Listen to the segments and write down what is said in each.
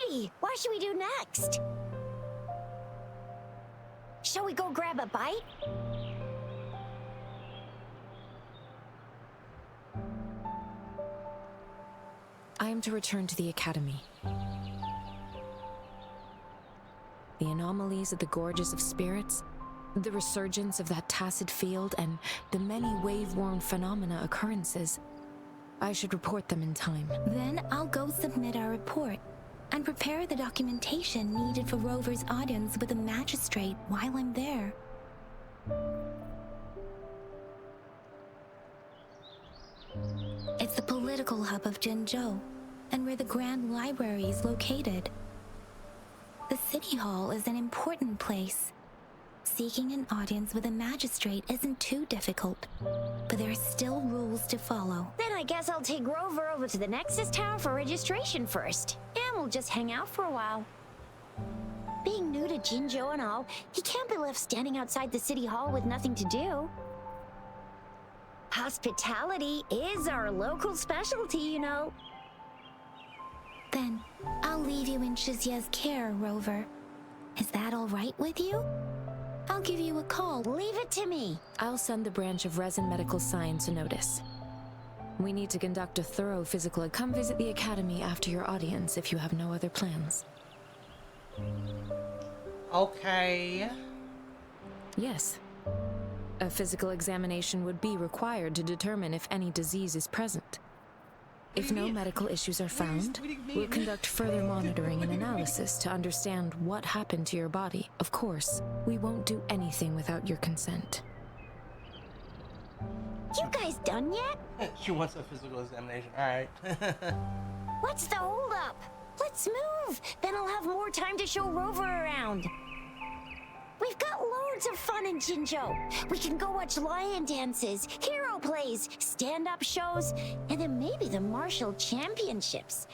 hurry! What should we do next? Shall we go grab a bite? I am to return to the academy. The anomalies of the gorges of spirits, the resurgence of that tacit field, and the many wave-worn phenomena occurrences. I should report them in time. Then I'll go submit our report and prepare the documentation needed for Rover's audience with the magistrate while I'm there. It's the political hub of Jinzhou, and where the Grand Library is located. The City Hall is an important place. Seeking an audience with a magistrate isn't too difficult, but there are still rules to follow. Then I guess I'll take Rover over to the Nexus Tower for registration first, and we'll just hang out for a while. Being new to Jinzhou and all, he can't be left standing outside the City Hall with nothing to do. Hospitality is our local specialty, you know. Then, I'll leave you in Shizia's care, Rover. Is that all right with you? I'll give you a call. Leave it to me. I'll send the branch of Resin Medical Science a notice. We need to conduct a thorough physical. Come visit the academy after your audience if you have no other plans. Okay. Yes. A physical examination would be required to determine if any disease is present. If no medical issues are found, we'll conduct further monitoring and analysis to understand what happened to your body. Of course, we won't do anything without your consent. You guys done yet? She wants a physical examination. Alright. What's the holdup? Let's move! Then I'll have more time to show Rover around. We've got loads of fun in Jinzhou. We can go watch lion dances, hero plays, stand-up shows, and then maybe the martial championships.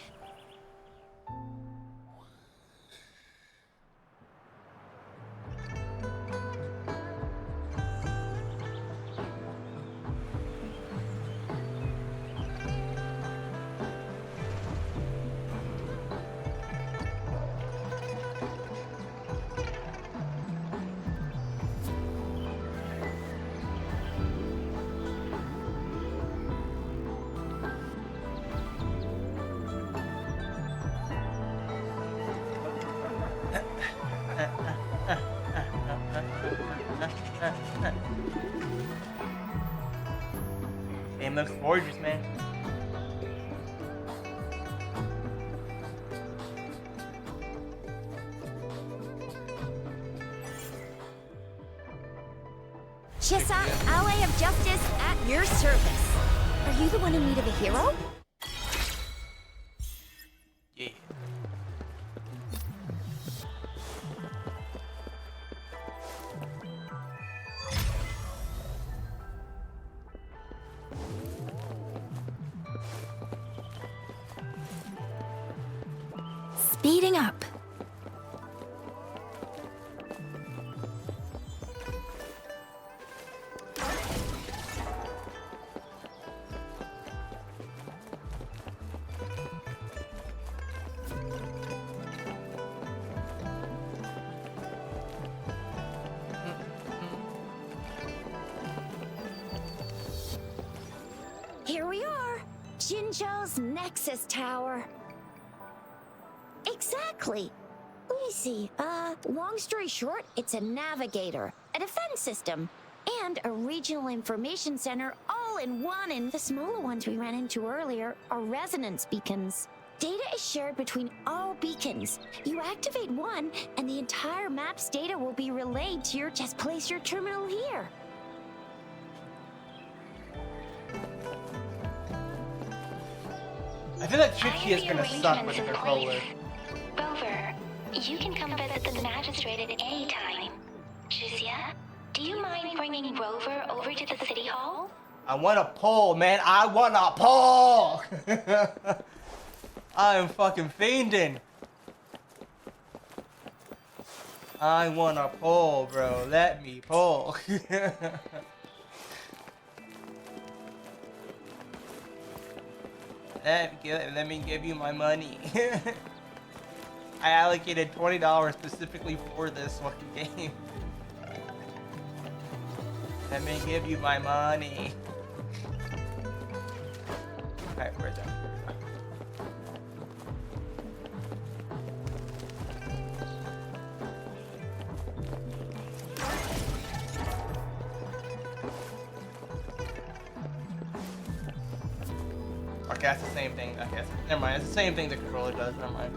Game looks gorgeous, man. Chissa, ally of justice at your service. Are you the one in need of a hero? Yeah. Speeding up. Here we are, Jinzhou's Nexus Tower. Exactly. Let me see. Long story short, it's a navigator, a defense system, and a regional information center all in one. And the smaller ones we ran into earlier are resonance beacons. Data is shared between all beacons. You activate one, and the entire map's data will be relayed to your. Just place your terminal here. I feel like Chichi is gonna suck with the controller. Rover, you can come visit the magistrate at any time. Shizia, do you mind bringing Rover over to the city hall? I want a pull, man. I want a pull. I am fucking fiending. I want a pull, bro. Let me pull. Let me give you my money. I allocated $20 specifically for this fucking game. Let me give you my money. Alright, where's that? Okay, that's the same thing. Okay, never mind. It's the same thing the controller does. Never mind.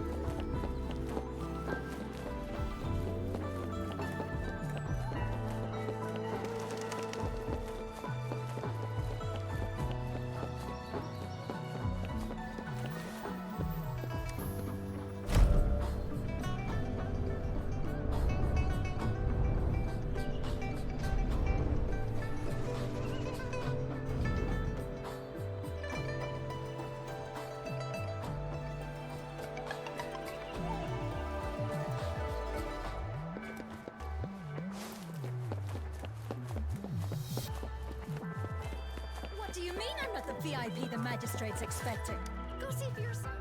What do you mean I'm not the VIP the magistrate's expecting? Go see for yourself.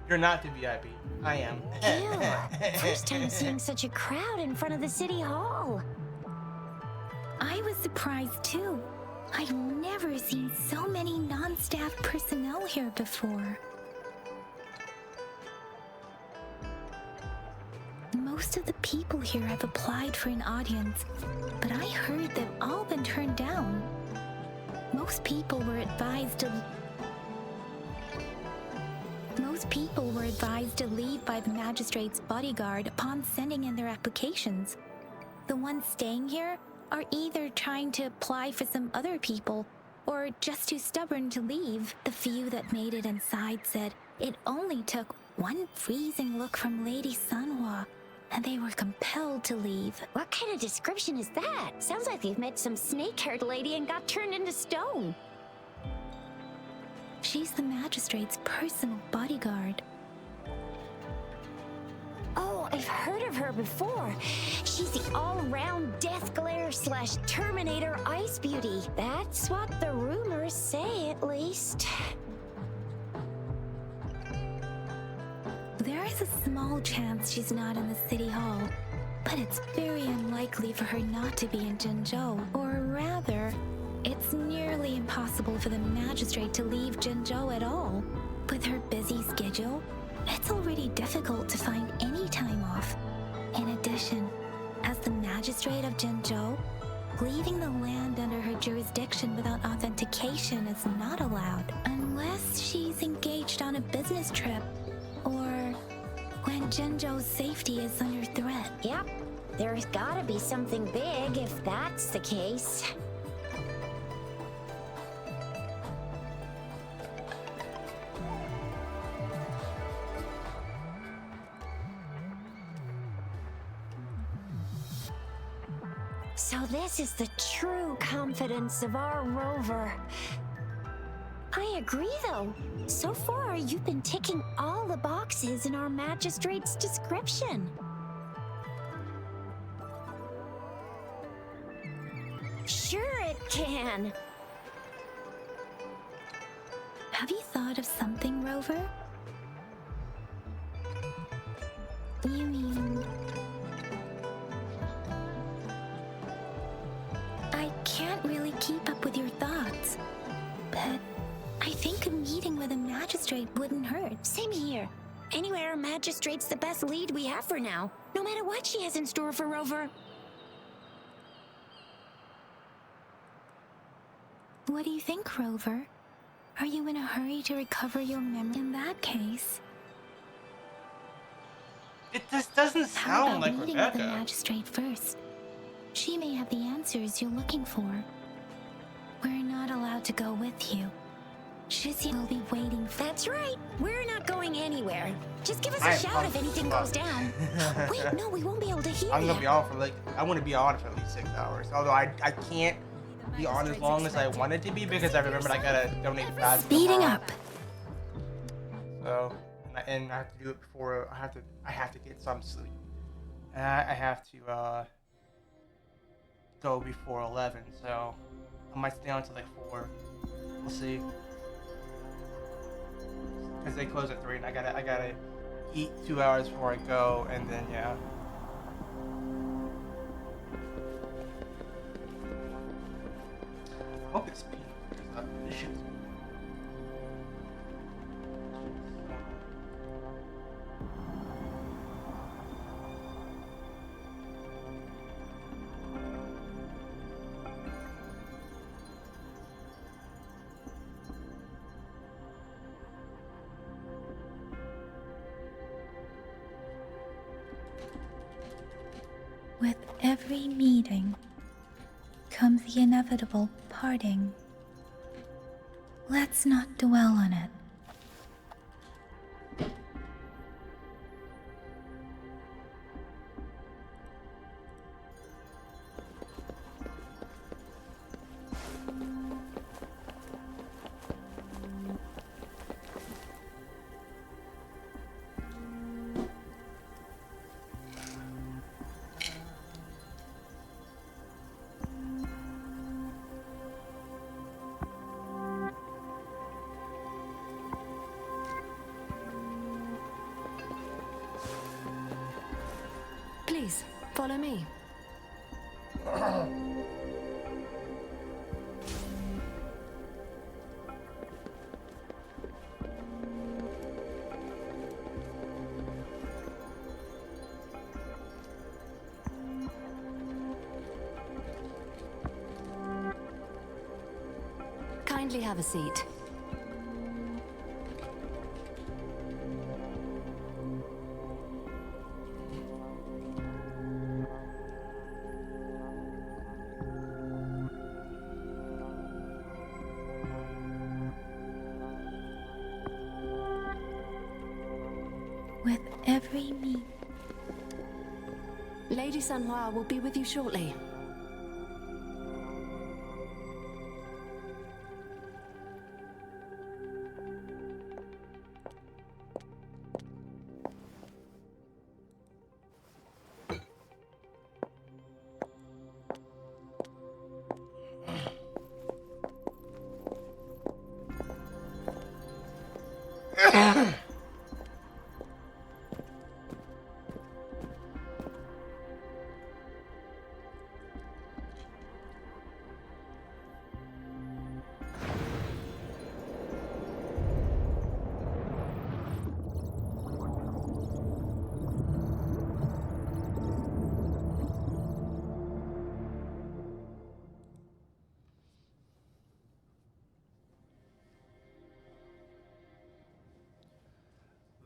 You're not the VIP. I am. Ew. First time seeing such a crowd in front of the city hall. I was surprised too. I've never seen so many non-staff personnel here before. Most of the people here have applied for an audience, but I heard they've all been turned down. Most people were advised to leave by the magistrate's bodyguard upon sending in their applications. The ones staying here are either trying to apply for some other people or just too stubborn to leave. The few that made it inside said it only took one freezing look from Lady Sanhua and they were compelled to leave. What kind of description is that? Sounds like they've met some snake-haired lady and got turned into stone. She's the magistrate's personal bodyguard. Oh, I've heard of her before. She's the all-round death glare / Terminator ice beauty. That's what the rumors say, at least. There is a small chance she's not in the city hall, but it's very unlikely for her not to be in Jinzhou. Or rather, it's nearly impossible for the magistrate to leave Jinzhou at all. With her busy schedule, it's already difficult to find any time off. In addition, as the magistrate of Jinzhou, leaving the land under her jurisdiction without authentication is not allowed, unless she's engaged on a business trip, or when Jinzhou's safety is under threat. Yep, there's gotta be something big if that's the case. So this is the true confidence of our rover. I agree, though. So far, you've been ticking all the boxes in our magistrate's description. Sure it can. Have you thought of something, Rover? You mean... I can't really keep up with your thoughts, but I think a meeting with a magistrate wouldn't hurt. Same here. Anyway, our magistrate's the best lead we have for now, no matter what she has in store for Rover. What do you think, Rover? Are you in a hurry to recover your memory? In that case, It just doesn't how sound about like meeting with the Rebecca. magistrate first? She may have the answers you're looking for. We're not allowed to go with you. Shizzy will be waiting for... That's right. We're not going anywhere. Just give us I a am shout pumped if anything as goes fuck. down. Wait, no, we won't be able to hear I'm you. gonna be on for I want to be on for at least 6 hours. Although I can't be on as long as I wanted to be because I remembered I gotta donate fast. Speeding up. So, and I have to do it before I have to get some sleep. I have to go before 11. So I might stay on until like 4. We'll see. Because they close at 3, and I gotta eat 2 hours before I go, and then yeah. I hope it's pink. This shit's With every meeting comes the inevitable parting. Let's not dwell on it. Please, follow me. Kindly have a seat. With every meet. Lady Sanhua will be with you shortly.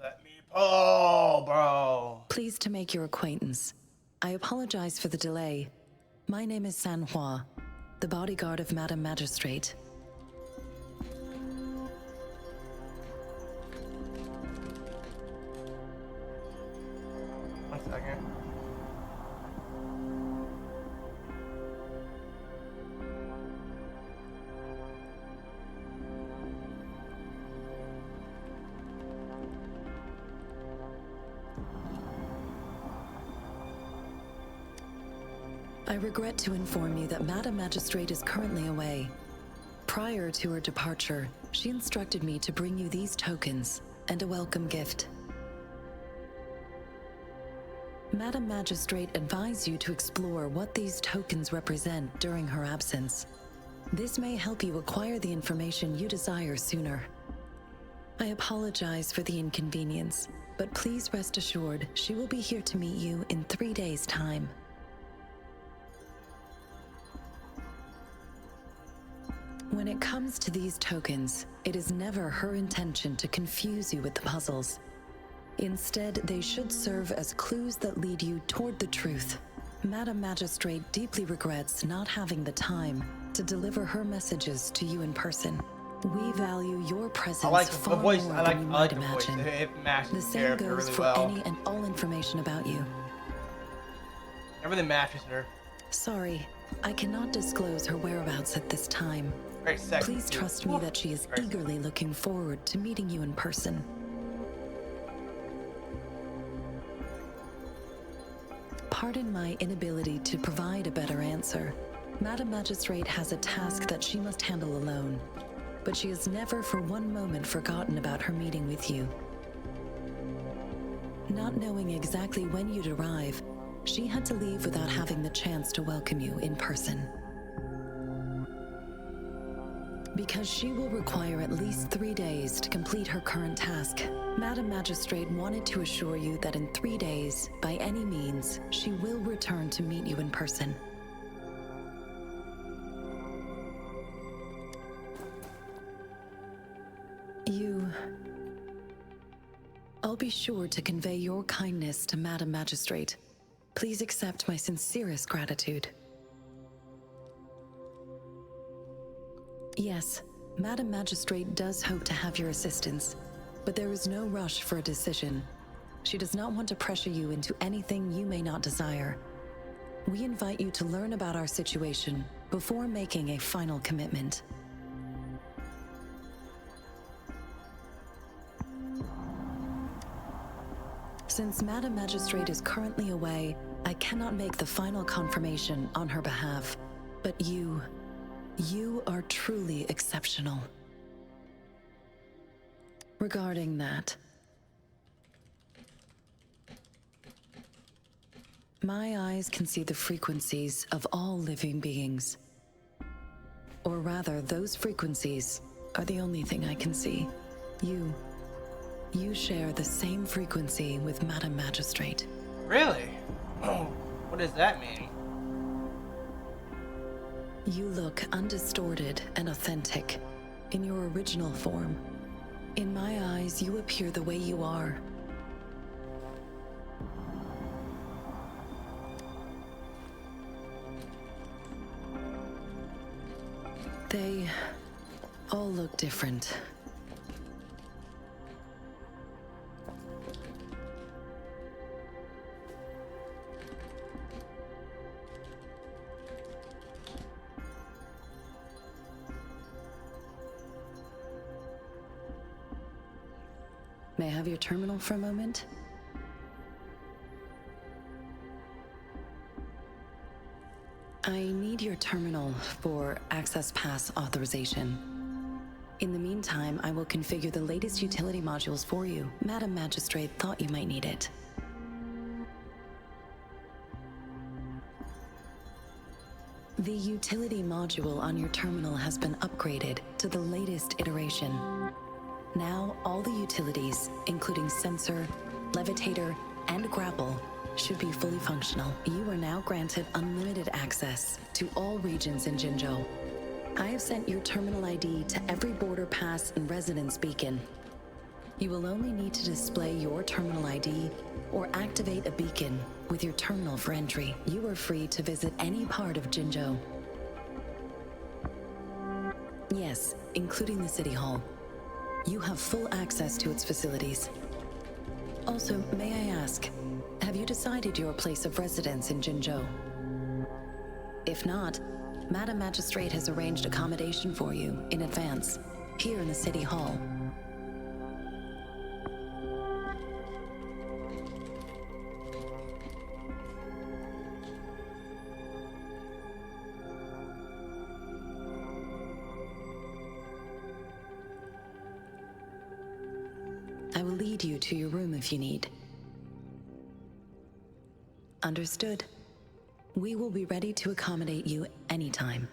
let me pull, bro. Pleased to make your acquaintance. I apologize for the delay. My name is Sanhua, the bodyguard of Madam Magistrate. One second. I regret to inform you that Madam Magistrate is currently away. Prior to her departure, she instructed me to bring you these tokens and a welcome gift. Madam Magistrate advised you to explore what these tokens represent during her absence. This may help you acquire the information you desire sooner. I apologize for the inconvenience, but please rest assured she will be here to meet you in 3 days' time. When it comes to these tokens, it is never her intention to confuse you with the puzzles. Instead, they should serve as clues that lead you toward the truth. Madam Magistrate deeply regrets not having the time to deliver her messages to you in person. We value your presence I like the far voice. more I like, than you I like might the voice. imagine. It matches The the same character goes really for well. any and all information about you. Everything matches her. Sorry, I cannot disclose her whereabouts at this time. Very sexy. Please too. trust me that she is Very eagerly looking forward to meeting you in person. Pardon my inability to provide a better answer. Madam Magistrate has a task that she must handle alone, but she has never for one moment forgotten about her meeting with you. Not knowing exactly when you'd arrive, she had to leave without having the chance to welcome you in person. Because she will require at least 3 days to complete her current task, Madam Magistrate wanted to assure you that in 3 days, by any means, she will return to meet you in person. I'll be sure to convey your kindness to Madam Magistrate. Please accept my sincerest gratitude. Yes, Madam Magistrate does hope to have your assistance, but there is no rush for a decision. She does not want to pressure you into anything you may not desire. We invite you to learn about our situation before making a final commitment. Since Madam Magistrate is currently away, I cannot make the final confirmation on her behalf. But you are truly exceptional. Regarding that, my eyes can see the frequencies of all living beings. Or rather, those frequencies are the only thing I can see. You share the same frequency with Madam Magistrate. Really? Oh, what does that mean? You look undistorted and authentic in your original form. In my eyes, you appear the way you are. They all look different. May I have your terminal for a moment? I need your terminal for Access Pass authorization. In the meantime, I will configure the latest utility modules for you. Madam Magistrate thought you might need it. The utility module on your terminal has been upgraded to the latest iteration. Now, all the utilities, including sensor, levitator, and grapple, should be fully functional. You are now granted unlimited access to all regions in Jinzhou. I have sent your terminal ID to every border pass and residence beacon. You will only need to display your terminal ID or activate a beacon with your terminal for entry. You are free to visit any part of Jinzhou. Yes, including the City Hall. You have full access to its facilities. Also, may I ask, have you decided your place of residence in Jinzhou? If not, Madam Magistrate has arranged accommodation for you in advance, here in the City Hall. I will lead you to your room if you need. Understood. We will be ready to accommodate you anytime.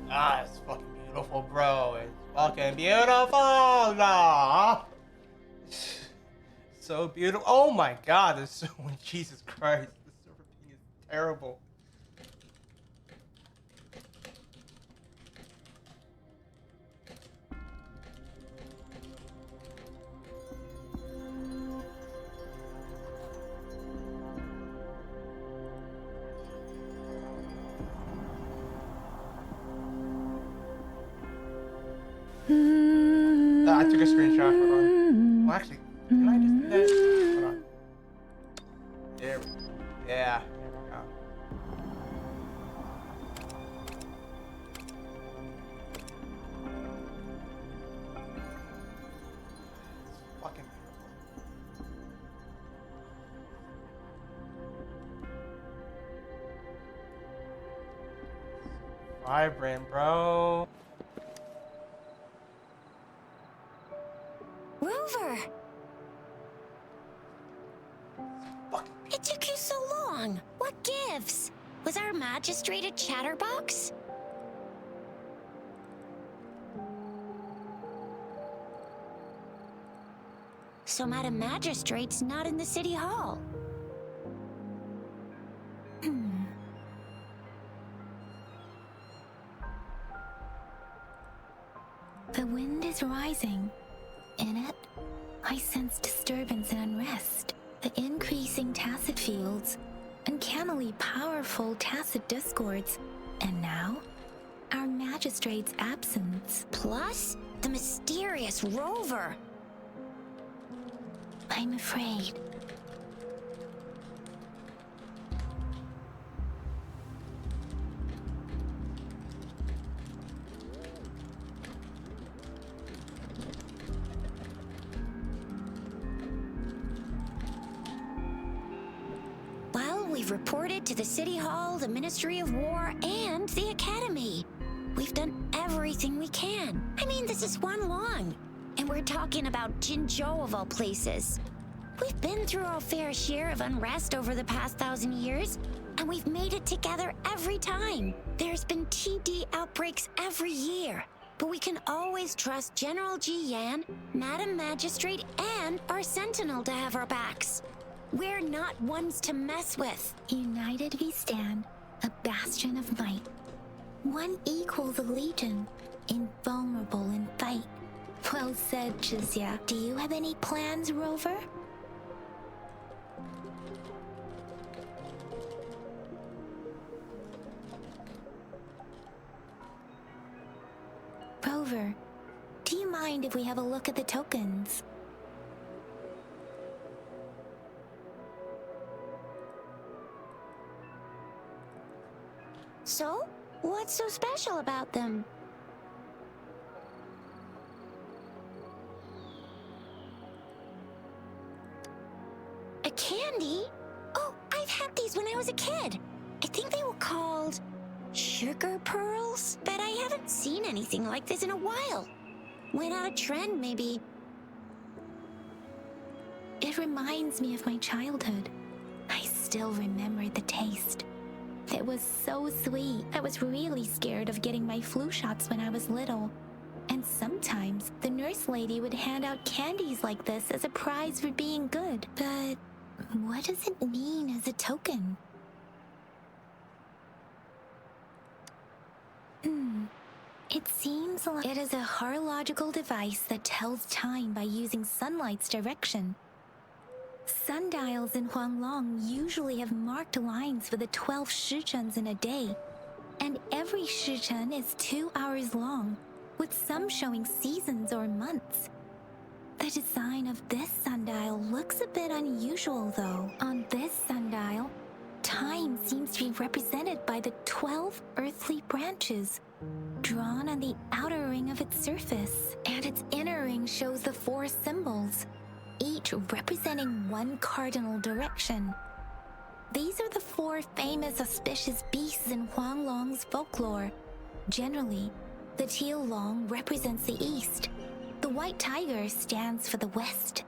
Ah, it's fucking beautiful, bro. It's fucking beautiful. Nah. So beautiful. Oh my god, this so Jesus Christ. This server ping is terrible. I took a screenshot. Hold on. Well, actually, can I just do that? Hold on. There we go. Yeah. There we go. It's fucking beautiful. Vibrant, bro. Rover! Fucking It took you so long. What gives? Was our magistrate a chatterbox? So Madam Magistrate's not in the city hall. The wind is rising. In it, I sense disturbance and unrest. The increasing tacit fields, uncannily powerful tacit discords, and now, our magistrate's absence. Plus, the mysterious Rover. I'm afraid. Well, we've reported to the City Hall, the Ministry of War, and the Academy. We've done everything we can. I mean, this is one long. And we're talking about Jinzhou of all places. We've been through our fair share of unrest over the past 1,000 years, and we've made it together every time. There's been TD outbreaks every year, but we can always trust General Ji Yan, Madam Magistrate, and our Sentinel to have our backs. We're not ones to mess with. United we stand, a bastion of might. One equals a legion, invulnerable in fight. Well said, Jizya. Do you have any plans, Rover? Rover, do you mind if we have a look at the tokens? So, what's so special about them? A candy? Oh, I've had these when I was a kid. I think they were called sugar pearls, but I haven't seen anything like this in a while. Went out of trend, maybe. It reminds me of my childhood. I still remember the taste. It was so sweet. I was really scared of getting my flu shots when I was little. And sometimes the nurse lady would hand out candies like this as a prize for being good. But what does it mean as a token? It seems like it is a horological device that tells time by using sunlight's direction. Sundials in Huanglong usually have marked lines for the 12 shichens in a day, and every shichen is 2 hours long, with some showing seasons or months. The design of this sundial looks a bit unusual, though. On this sundial, time seems to be represented by the 12 earthly branches, drawn on the outer ring of its surface, and its inner ring shows the 4 symbols, each representing one cardinal direction. These are the 4 famous auspicious beasts in Huanglong's folklore. Generally, the teal long represents the east, the white tiger stands for the west,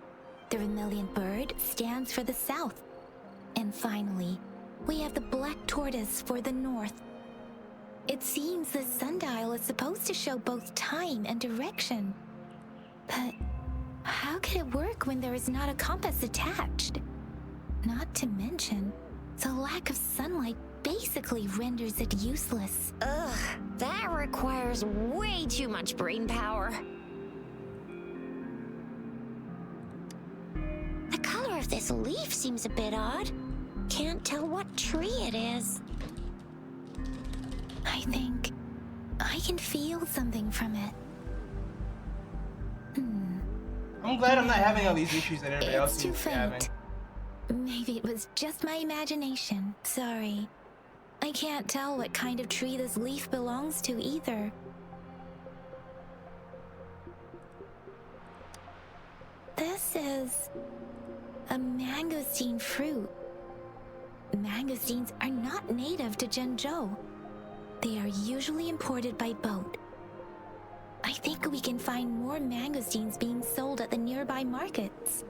the vermilion bird stands for the south, and finally, we have the black tortoise for the north. It seems this sundial is supposed to show both time and direction. But how could it work when there is not a compass attached? Not to mention, the lack of sunlight basically renders it useless. Ugh, that requires way too much brain power. The color of this leaf seems a bit odd. Can't tell what tree it is. I think I can feel something from it. I'm glad I'm not having all these issues that everybody else It's too seems to be having. faint. Maybe it was just my imagination. Sorry. I can't tell what kind of tree this leaf belongs to either. This is a mangosteen fruit. Mangosteens are not native to Zhengzhou. They are usually imported by boat. I think we can find more mangosteens being sold at the nearby markets.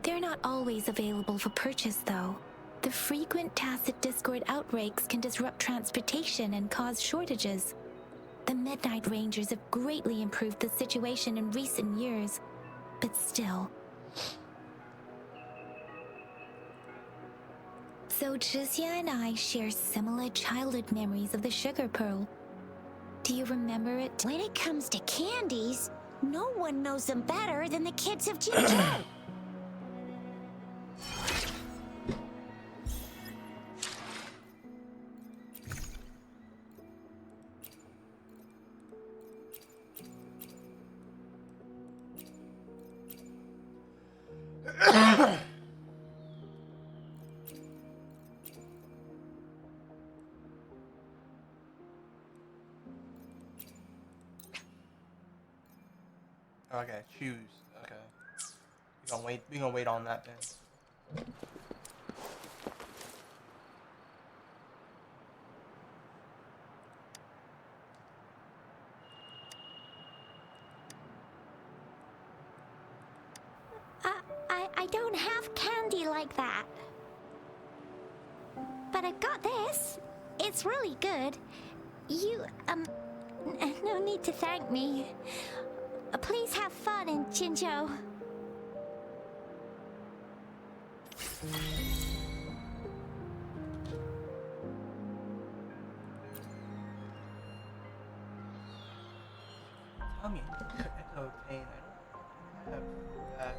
They're not always available for purchase, though. The frequent tacit discord outbreaks can disrupt transportation and cause shortages. The Midnight Rangers have greatly improved the situation in recent years, but still. So Zhixia and I share similar childhood memories of the sugar pearl. Do you remember it? When it comes to candies, no one knows them better than the kids of Jinzhou. Okay, choose. Okay. We're gonna wait on that then. I don't have candy like that. But I've got this. It's really good. You, no need to thank me. Please have fun in Jinzhou. Tell me, Echo Pain. I don't have that.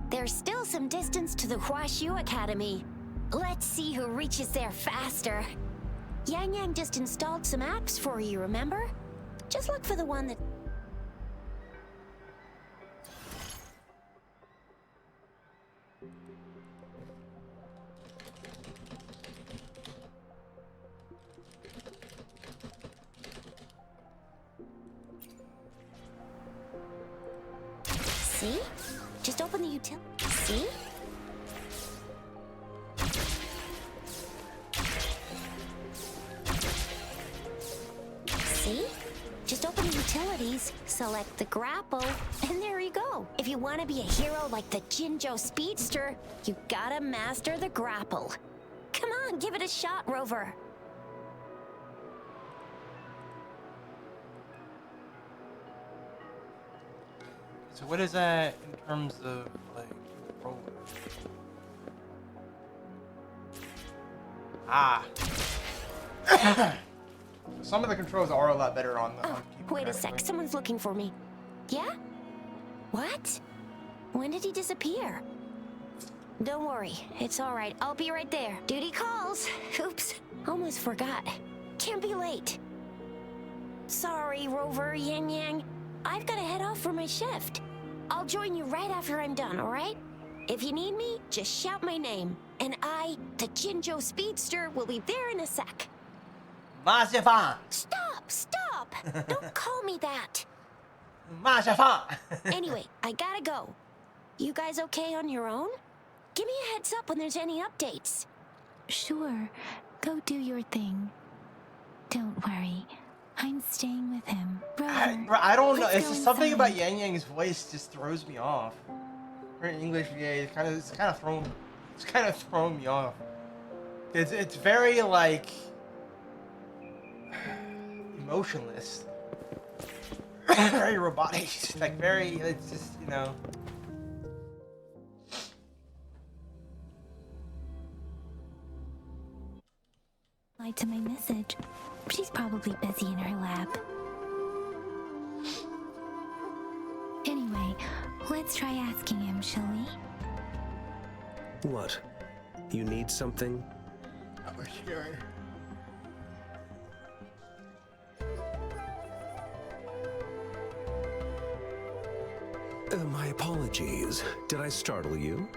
There's still some distance to the Huaxu Academy. Let's see who reaches there faster. Yang Yang just installed some apps for you, remember? Just look for the one that... See? Just open the utility. See? See? Just open the utilities, select the grapple, and there you go. If you want to be a hero like the Jinzhou Speedster, you gotta master the grapple. Come on, give it a shot, Rover. So what is that in terms of like controller? Ah. Some of the controls are a lot better on the. Oh, wait a sec. Someone's looking for me. Yeah? What? When did he disappear? Don't worry. It's all right. I'll be right there. Duty calls. Oops. Almost forgot. Can't be late. Sorry, Rover, Yang Yang. I've got to head off for my shift. I'll join you right after I'm done, all right? If you need me, just shout my name. And I, the Jinzhou Speedster, will be there in a sec. Stop! Stop! Don't call me that. Anyway, I gotta go. You guys okay on your own? Give me a heads up when there's any updates. Sure. Go do your thing. Don't worry. I'm staying with him. Rover, I don't know. let's It's go just something inside. about Yang Yang's voice just throws me off. Her English VA is kind of thrown It's kind of throwing me off. It's very like emotionless, very robotic. It's like very. It's just, you know. Lied to my message. She's probably busy in her lab. Anyway, let's try asking him, shall we? What? You need something? Oh, sure. My apologies. Did I startle you?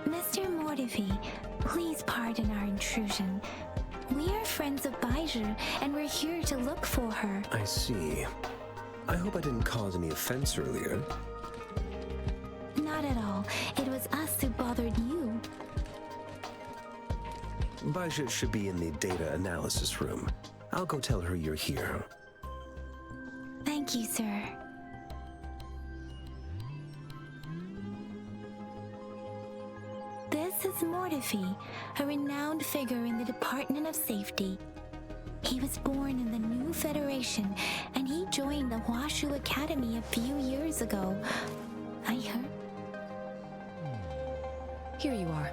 Mr. Mortifi, please pardon our intrusion. We are friends of Baiju, and we're here to look for her. I see. I hope I didn't cause any offense earlier. Not at all. It was us who bothered you. Baja should be in the data analysis room. I'll go tell her you're here. Thank you, sir. This is Mortifi, a renowned figure in the Department of Safety. He was born in the new Federation, and he joined the Washu Academy a few years ago. I heard. Here you are.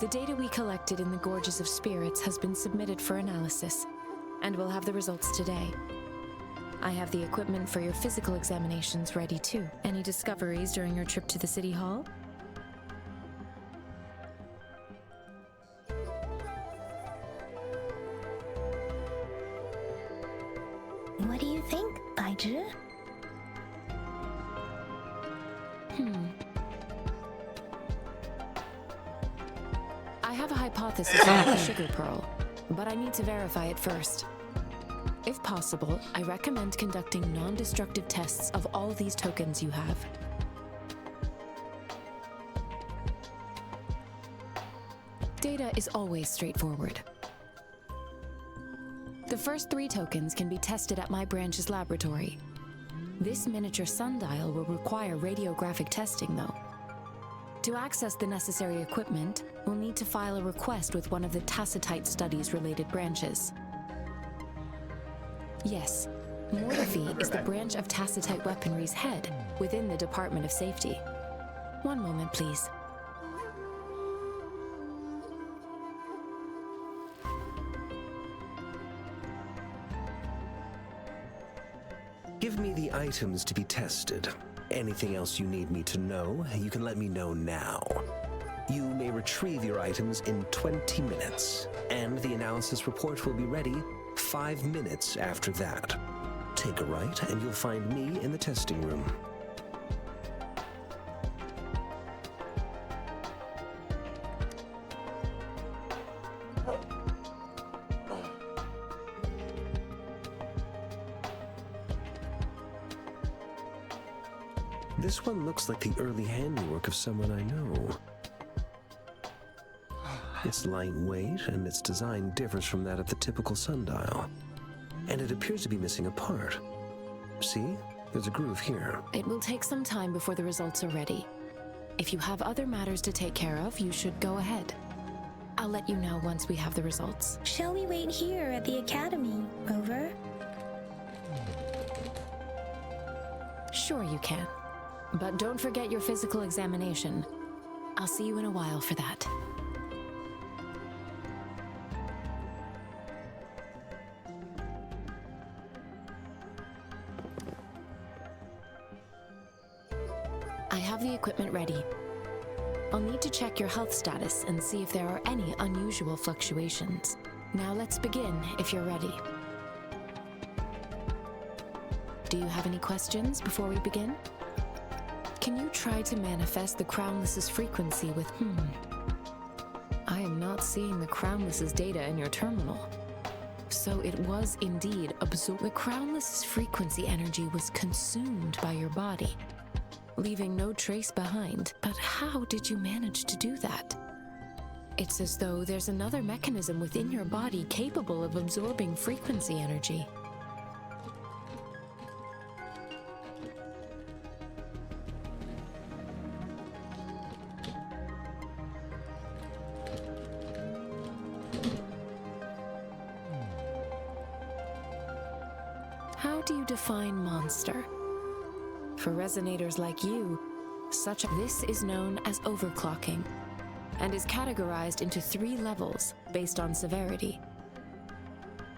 The data we collected in the Gorges of Spirits has been submitted for analysis, and we'll have the results today. I have the equipment for your physical examinations ready too. Any discoveries during your trip to the City Hall? What do you think, Baiju? I have a hypothesis about the sugar pearl, but I need to verify it first. If possible, I recommend conducting non-destructive tests of all these tokens you have. Data is always straightforward. The first 3 tokens can be tested at my branch's laboratory. This miniature sundial will require radiographic testing, though. To access the necessary equipment, we'll need to file a request with one of the Tacitite Studies-related branches. Yes, Mortifi is the branch of Tacitite Weaponry's head within the Department of Safety. One moment, please. Give me the items to be tested. Anything else you need me to know, you can let me know now. You may retrieve your items in 20 minutes, and the analysis report will be ready 5 minutes after that. Take a right, and you'll find me in the testing room. This one looks like the early handiwork of someone I know. It's lightweight, and its design differs from that of the typical sundial. And it appears to be missing a part. See? There's a groove here. It will take some time before the results are ready. If you have other matters to take care of, you should go ahead. I'll let you know once we have the results. Shall we wait here at the Academy, Rover? Sure you can. But don't forget your physical examination. I'll see you in a while for that. I have the equipment ready. I'll need to check your health status and see if there are any unusual fluctuations. Now let's begin if you're ready. Do you have any questions before we begin? Can you try to manifest the Crownless's frequency with I am not seeing the Crownless's data in your terminal. So it was indeed absorbed. The Crownless's frequency energy was consumed by your body, leaving no trace behind. But how did you manage to do that? It's as though there's another mechanism within your body capable of absorbing frequency energy. do you define monster? For resonators like you, this is known as overclocking and is categorized into 3 levels based on severity.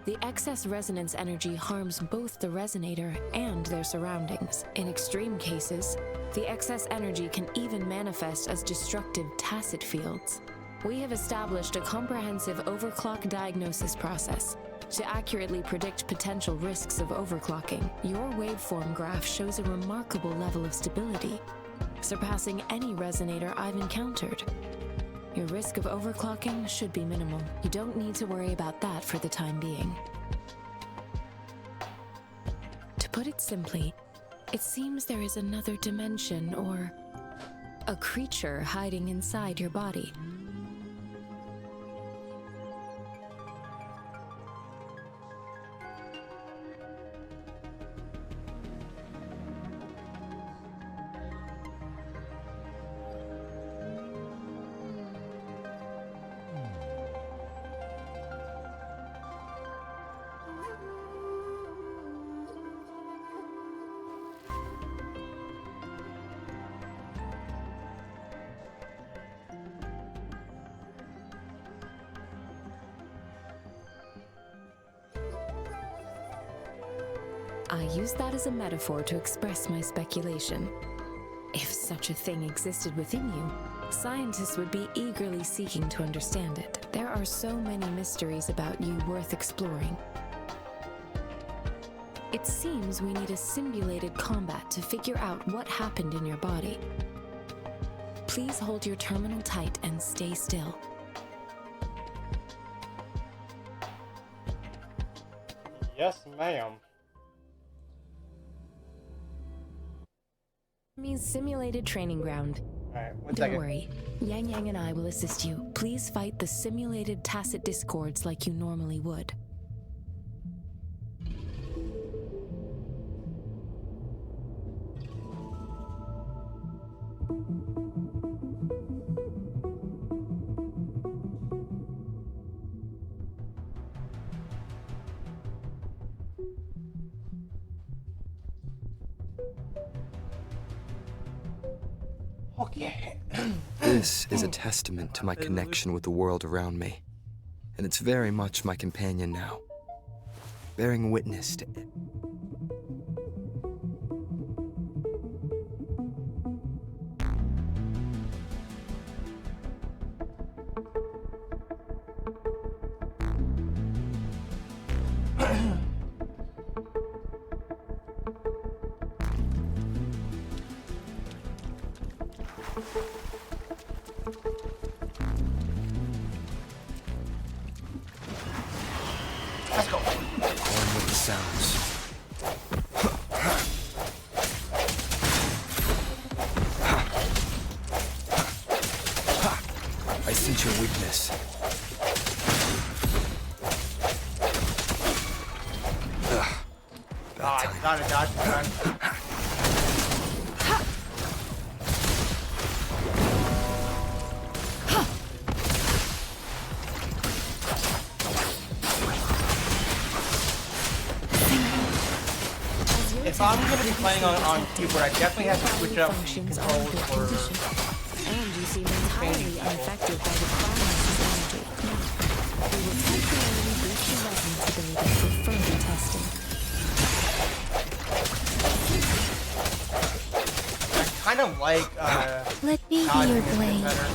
The excess resonance energy harms both the resonator and their surroundings. In extreme cases, the excess energy can even manifest as destructive tacit fields. We have established a comprehensive overclock diagnosis process to accurately predict potential risks of overclocking. Your waveform graph shows a remarkable level of stability, surpassing any resonator I've encountered. Your risk of overclocking should be minimal. You don't need to worry about that for the time being. To put it simply, it seems there is another dimension or a creature hiding inside your body. I use that as a metaphor to express my speculation. If such a thing existed within you, scientists would be eagerly seeking to understand it. There are so many mysteries about you worth exploring. It seems we need a simulated combat to figure out what happened in your body. Please hold your terminal tight and stay still. Yes, ma'am. Means simulated training ground. Alright, one Don't second. worry. Yang Yang and I will assist you. Please fight the simulated tacit discords like you normally would. Okay. This is a testament to my connection with the world around me, and it's very much my companion now, bearing witness to it. Let's go. On with the sounds. I sense your weakness. Bad time. Got it, dodge, done. If I'm going to be playing on keyboard, I definitely have to switch up the Functions controls under for condition. And you seem entirely unaffected by the climax's energy. Now, we will temporarily boost your resonance ability for further testing. I kind of like Let me be dodging your a bit blade. better.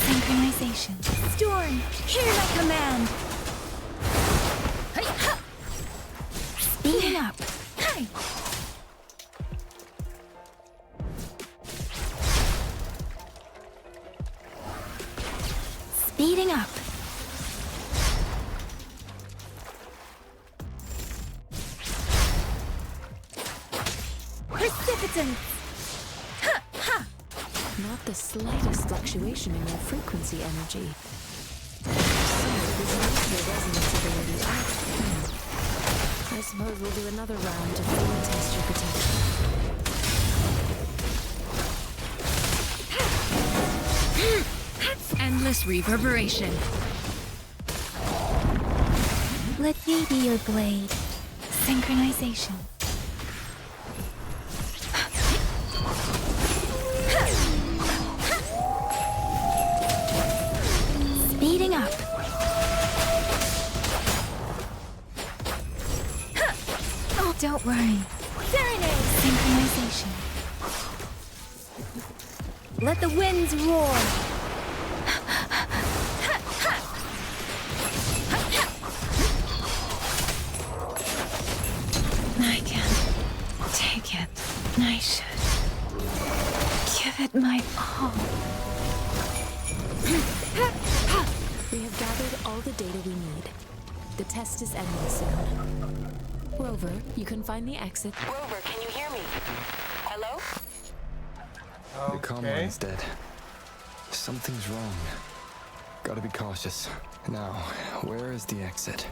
Synchronization. Storm, hear my command. Speeding up. Hey. Speeding up. Precipitance. Ha, ha. Not the slightest fluctuation in your frequency energy. So, this makes your resonance ability active. I suppose we'll do another round to fully test your potential. Endless reverberation. Let me be your blade. Synchronization. Speeding up. Oh, don't worry. Serenade. Synchronization. Let the winds roar. I can't take it. I should give it my all. We have gathered all the data we need. The test is ending soon. Rover, you can find the exit. Rover, can you hear me? Hello? The comm line's dead. Something's wrong. Gotta be cautious. Now, where is the exit?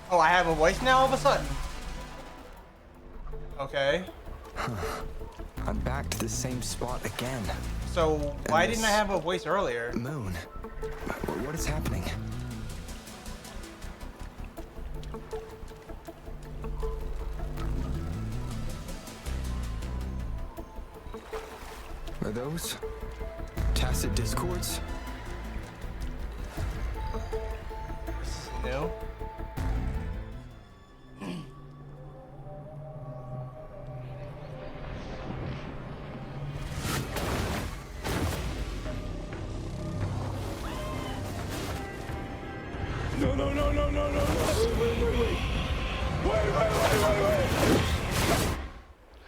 Oh, I have a voice now all of a sudden. Okay. I'm back to the same spot again. So why didn't I have a voice earlier? Moon. What is happening? Are those tacit discords? This is new.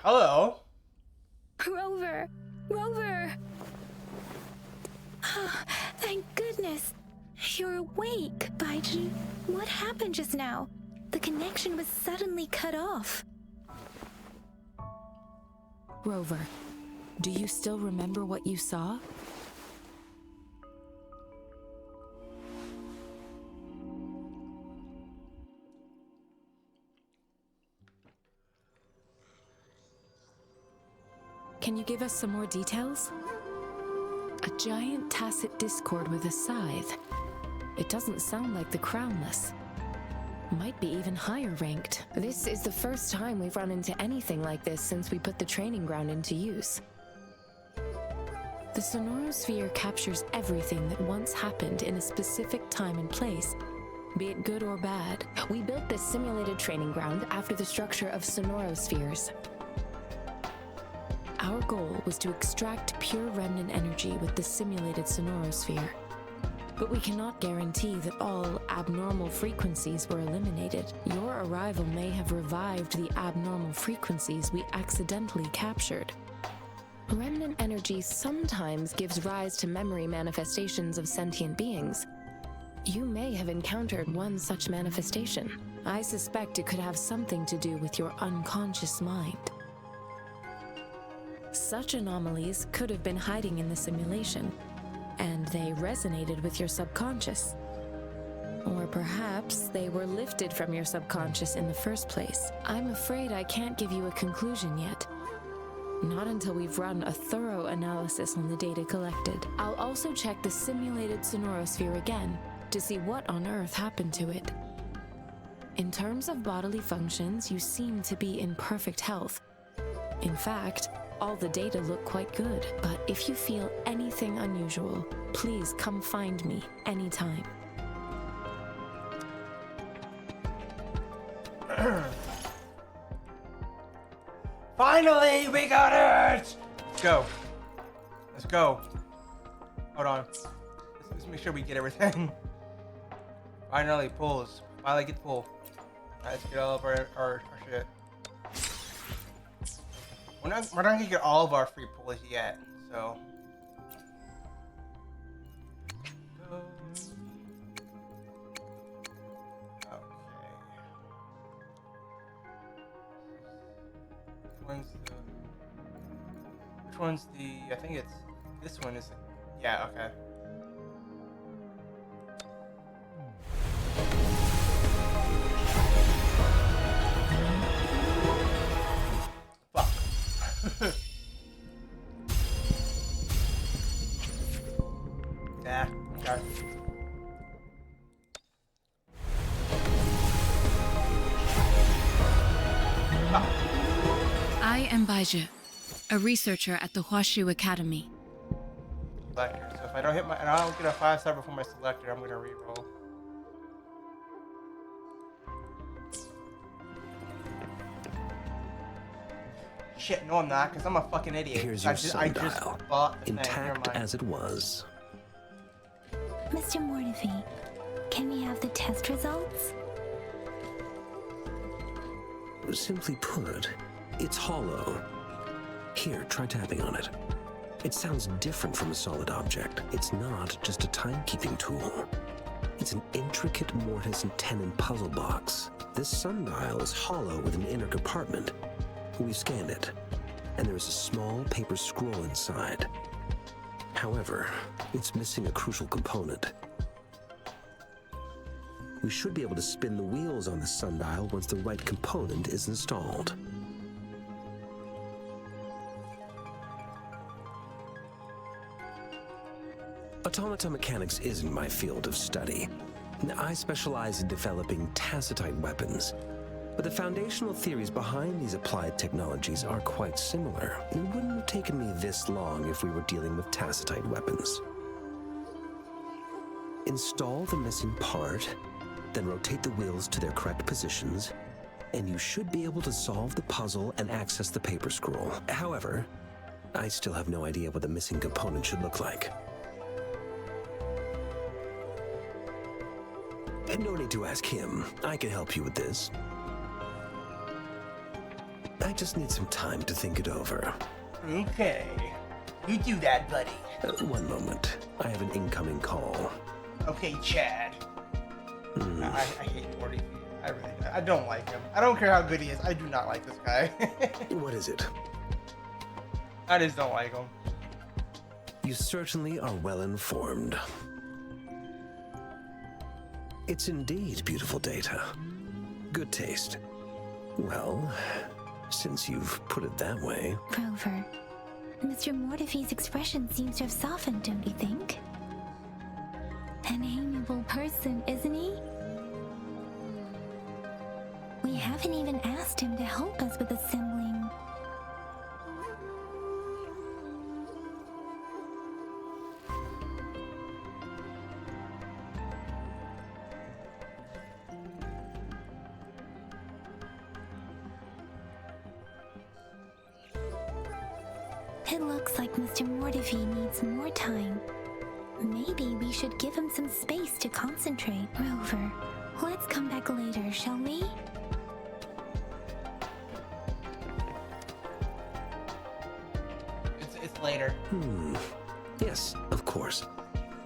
Hello. Rover! Rover! Thank goodness. You're awake, Baiju. What happened just now? The connection was suddenly cut off. Rover, do you still remember what you saw? Can you give us some more details? A giant tacit discord with a scythe. It doesn't sound like the crownless. Might be even higher ranked. This is the first time we've run into anything like this since we put the training ground into use. The sonorosphere captures everything that once happened in a specific time and place, be it good or bad. We built this simulated training ground after the structure of sonorospheres. Our goal was to extract pure remnant energy with the simulated sonorosphere. But we cannot guarantee that all abnormal frequencies were eliminated. Your arrival may have revived the abnormal frequencies we accidentally captured. Remnant energy sometimes gives rise to memory manifestations of sentient beings. You may have encountered one such manifestation. I suspect it could have something to do with your unconscious mind. Such anomalies could have been hiding in the simulation, and they resonated with your subconscious. Or perhaps they were lifted from your subconscious in the first place. I'm afraid I can't give you a conclusion yet. Not until we've run a thorough analysis on the data collected. I'll also check the simulated sonorosphere again to see what on earth happened to it. In terms of bodily functions, you seem to be in perfect health. In fact, all the data look quite good, but if you feel anything unusual, please come find me anytime. Finally, we got it! Let's go. Let's go. Hold on. Let's make sure we get everything. Finally, pulls. Finally get pull. Alright, let's get all of our shit. We're not gonna get all of our free pulls yet, so. Which one's the, I think it's, this one is, yeah, okay. Fuck. Yeah, okay. Baiju, a researcher at the Huashu Academy. Selector. So if I don't hit my, and I don't get a 5-star before my selector, I'm gonna reroll. Shit, no, I'm not, because I'm a fucking idiot. Here's your I just sundial, bought the intact thing. as it was. Mr. Mortefi, can we have the test results? Simply put, it's hollow. Here, try tapping on it. It sounds different from a solid object. It's not just a timekeeping tool. It's an intricate mortise and tenon puzzle box. This sundial is hollow with an inner compartment. We've scanned it, and there is a small paper scroll inside. However, it's missing a crucial component. We should be able to spin the wheels on the sundial once the right component is installed. Automata mechanics isn't my field of study. I specialize in developing tacitite weapons, but the foundational theories behind these applied technologies are quite similar. It wouldn't have taken me this long if we were dealing with tacitite weapons. Install the missing part, then rotate the wheels to their correct positions, and you should be able to solve the puzzle and access the paper scroll. However, I still have no idea what the missing component should look like. No need to ask him. I can help you with this. I just need some time to think it over. Okay. You do that, buddy. One moment. I have an incoming call. Okay, Chad. I hate Morty. I don't like him. I don't care how good he is. I do not like this guy. What is it? I just don't like him. You certainly are well informed. It's indeed beautiful data. Good taste. Well, since you've put it that way... Rover, Mr. Mortefi's expression seems to have softened, don't you think? An amiable person, isn't he? We haven't even asked him to help us with assembling. It looks like Mr. Mortefi needs more time. Maybe we should give him some space to concentrate. Rover, let's come back later, shall we? It's later. Yes, of course.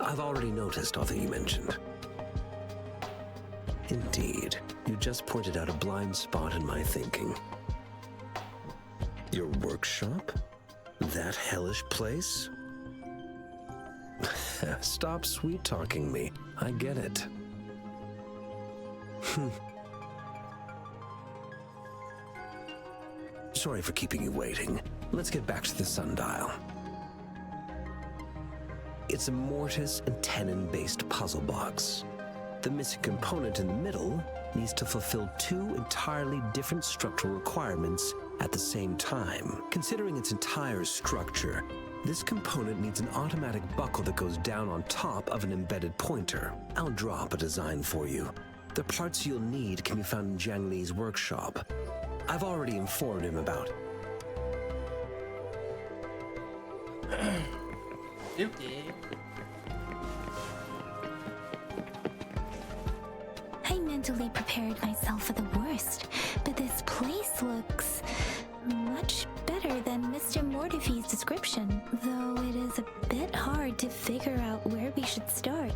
I've already noticed all that you mentioned. Indeed, you just pointed out a blind spot in my thinking. Your workshop? That hellish place? Stop sweet-talking me. I get it. Sorry for keeping you waiting. Let's get back to the sundial. It's a mortise and tenon-based puzzle box. The missing component in the middle needs to fulfill two entirely different structural requirements at the same time. Considering its entire structure, this component needs an automatic buckle that goes down on top of an embedded pointer. I'll draw up a design for you. The parts you'll need can be found in Jiang Li's workshop. I've already informed him about it. I mentally prepared myself for the worst, but this place looks much better than Mr. Mortefi's description, though it is a bit hard to figure out where we should start.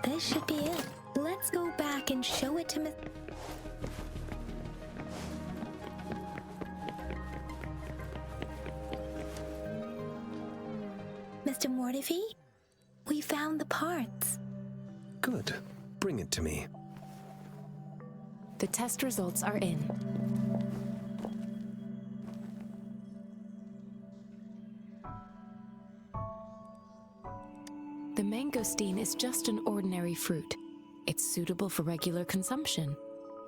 This should be it. Let's go back and show it to Miss... Mr. Mortefi, we found the parts. Good. Bring it to me. The test results are in. The mangosteen is just an ordinary fruit. It's suitable for regular consumption.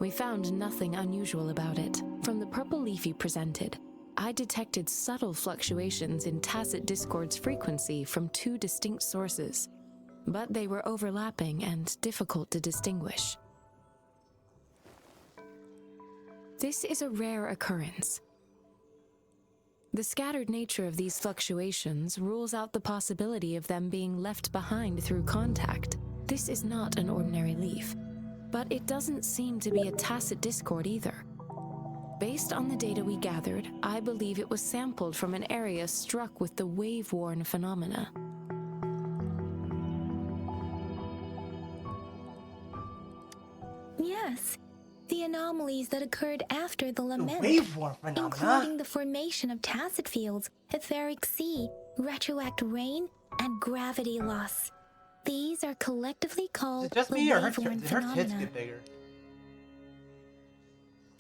We found nothing unusual about it. From the purple leaf you presented, I detected subtle fluctuations in tacit discord's frequency from two distinct sources, but they were overlapping and difficult to distinguish. This is a rare occurrence. The scattered nature of these fluctuations rules out the possibility of them being left behind through contact. This is not an ordinary leaf, but it doesn't seem to be a tacit discord either. Based on the data we gathered, I believe it was sampled from an area struck with the wave-worn phenomena. Yes, the anomalies that occurred after the lament, wave-worn phenomena? including the formation of tacit fields, etheric sea, retroact rain, and gravity loss. These are collectively Is called it just the me or wave-worn her tits phenomena. get bigger?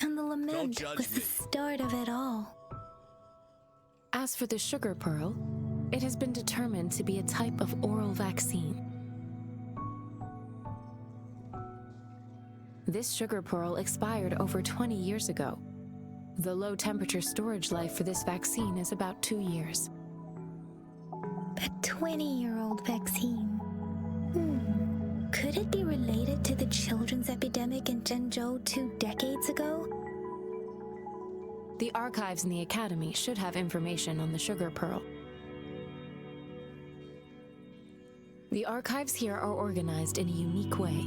And the lament judge was the me. start of it all. As for the sugar pearl, it has been determined to be a type of oral vaccine. This sugar pearl expired over 20 years ago. The low temperature storage life for this vaccine is about 2 years. A 20-year-old vaccine. Could it be related to the children's epidemic in Zhengzhou 2 decades ago? The archives in the Academy should have information on the sugar pearl. The archives here are organized in a unique way.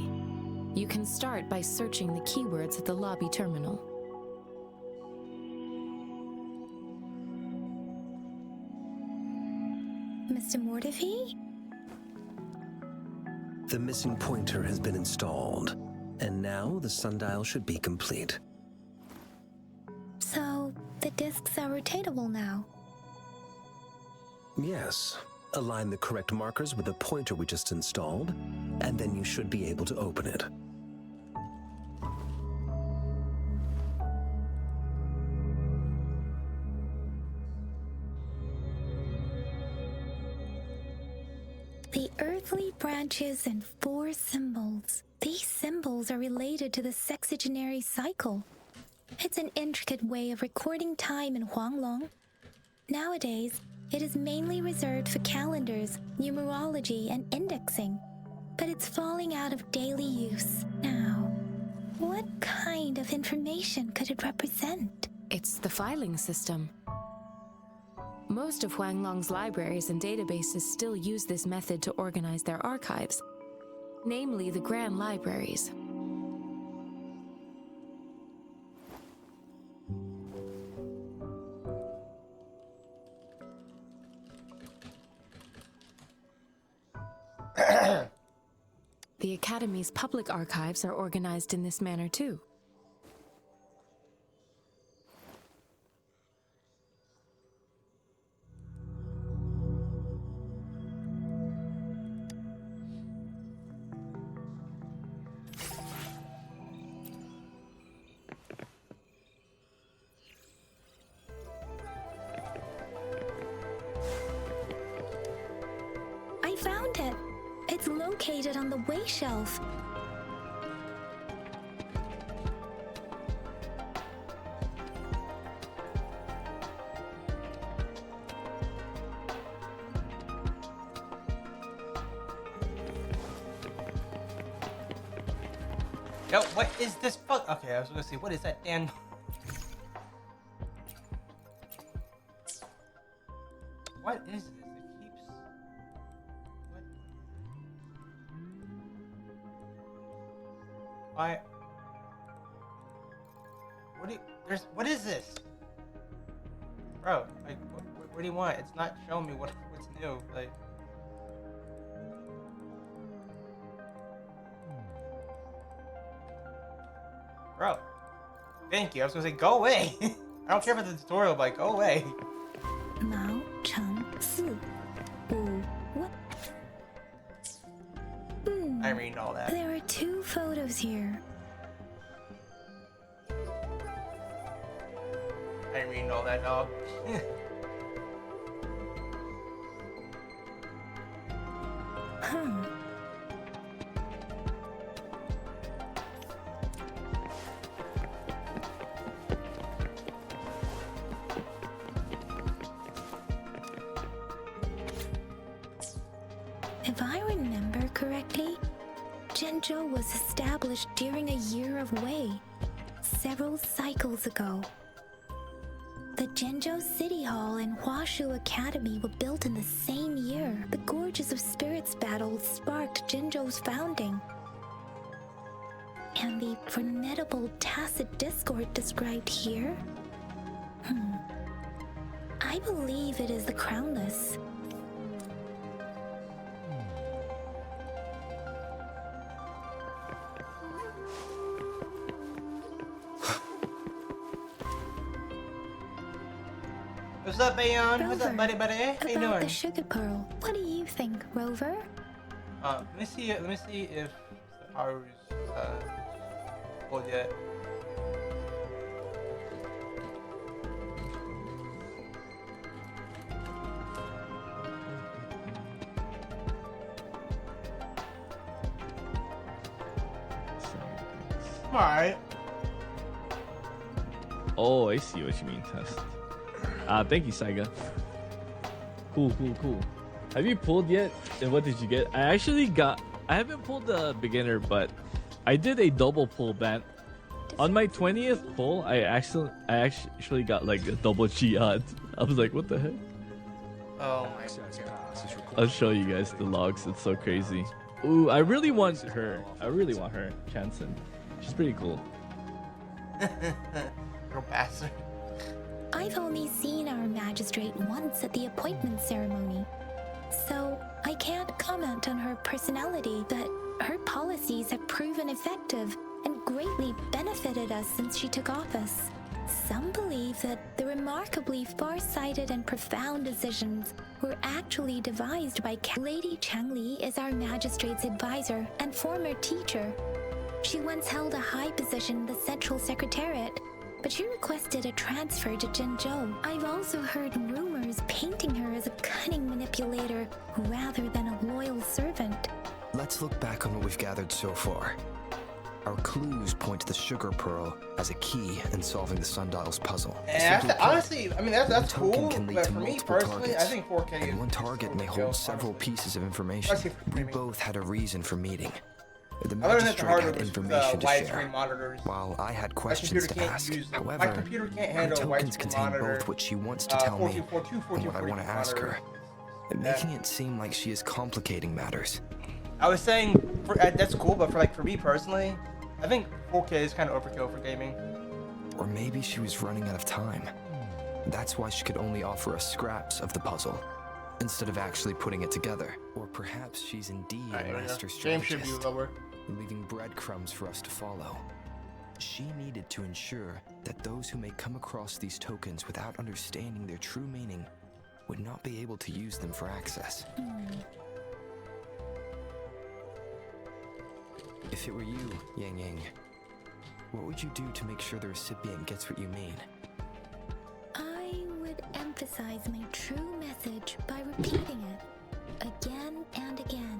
You can start by searching the keywords at the lobby terminal. Mr. Mortefi? The missing pointer has been installed, and now the sundial should be complete. So, the discs are rotatable now. Yes. Align the correct markers with the pointer we just installed, and then you should be able to open it. The earthly branches and 4 symbols. These symbols are related to the sexagenary cycle. It's an intricate way of recording time in Huanglong. Nowadays, it is mainly reserved for calendars, numerology, and indexing, but it's falling out of daily use now. What kind of information could it represent? It's the filing system. Most of Huanglong's libraries and databases still use this method to organize their archives, namely the Grand Libraries. The Academy's public archives are organized in this manner too. I found it. It's located on the way shelf. Yo, what is this fuck? Okay, I was gonna say, what is that damn? What is this? It keeps. What? Why? What do you? There's. What is this? Bro, like, what do you want? It's not showing me what's new. Like. Bro, thank you. I was gonna say, go away. I don't care about the tutorial, but go away. Mao Cheng Si. Wu. What? I'm reading all that. There are 2 photos here. I'm reading all that, dog. Huh. If I remember correctly, Jinzhou was established during a year of Wei, several cycles ago. The Jinzhou City Hall and Huashu Academy were built in the same year. The Gorges of Spirits battle sparked Jinzhou's founding. And the formidable tacit discord described here? I believe it is the Crownless. What's up, Bayon? What's up, buddy? How you About doing? the sugar pearl, what do you think, Rover? Let me see if Haru's pulled yet. Alright. Oh, I see what you mean, test. Thank you, Saiga. Cool. Have you pulled yet? And what did you get? I haven't pulled the beginner, but I did a double pull ban. On my 20th pull, I actually got like a double G odds. I was like, what the heck? Oh my god. I'll show you guys the logs. It's so crazy. Ooh, I really want her. Chanson. She's pretty cool. Little bastard. I've only seen our magistrate once at the appointment ceremony, so I can't comment on her personality, but her policies have proven effective and greatly benefited us since she took office. Some believe that the remarkably far-sighted and profound decisions were actually devised by Lady Changli is our magistrate's advisor and former teacher. She once held a high position in the Central Secretariat, but she requested a transfer to Jinzhou. I've also heard rumors painting her as a cunning manipulator rather than a loyal servant. Let's look back on what we've gathered so far. Our clues point to the sugar pearl as a key in solving the sundial's puzzle. And honestly, I mean that's one token cool. can lead But to for me multiple personally, I targets, think 4K is and one target may hold several pieces of information. Especially for We streaming. both had a reason for meeting. The I learned that the magistrate hardware had was information to widescreen share, monitors. while I had My questions computer to can't ask. use. My However, computer can't her handle a tokens widescreen contain monitor. both what she wants to tell me 1442, and what I want to ask her, making it seem like she is complicating matters. I was saying that's cool, but for me personally, I think 4K is kind of overkill for gaming. Or maybe she was running out of time. That's why she could only offer us scraps of the puzzle, instead of actually putting it together. Or perhaps she's indeed a master James should be strategist, lower. leaving breadcrumbs for us to follow. She needed to ensure that those who may come across these tokens without understanding their true meaning would not be able to use them for access. If it were you, Yang Yang, what would you do to make sure the recipient gets what you mean? I would emphasize my true message by repeating it again and again.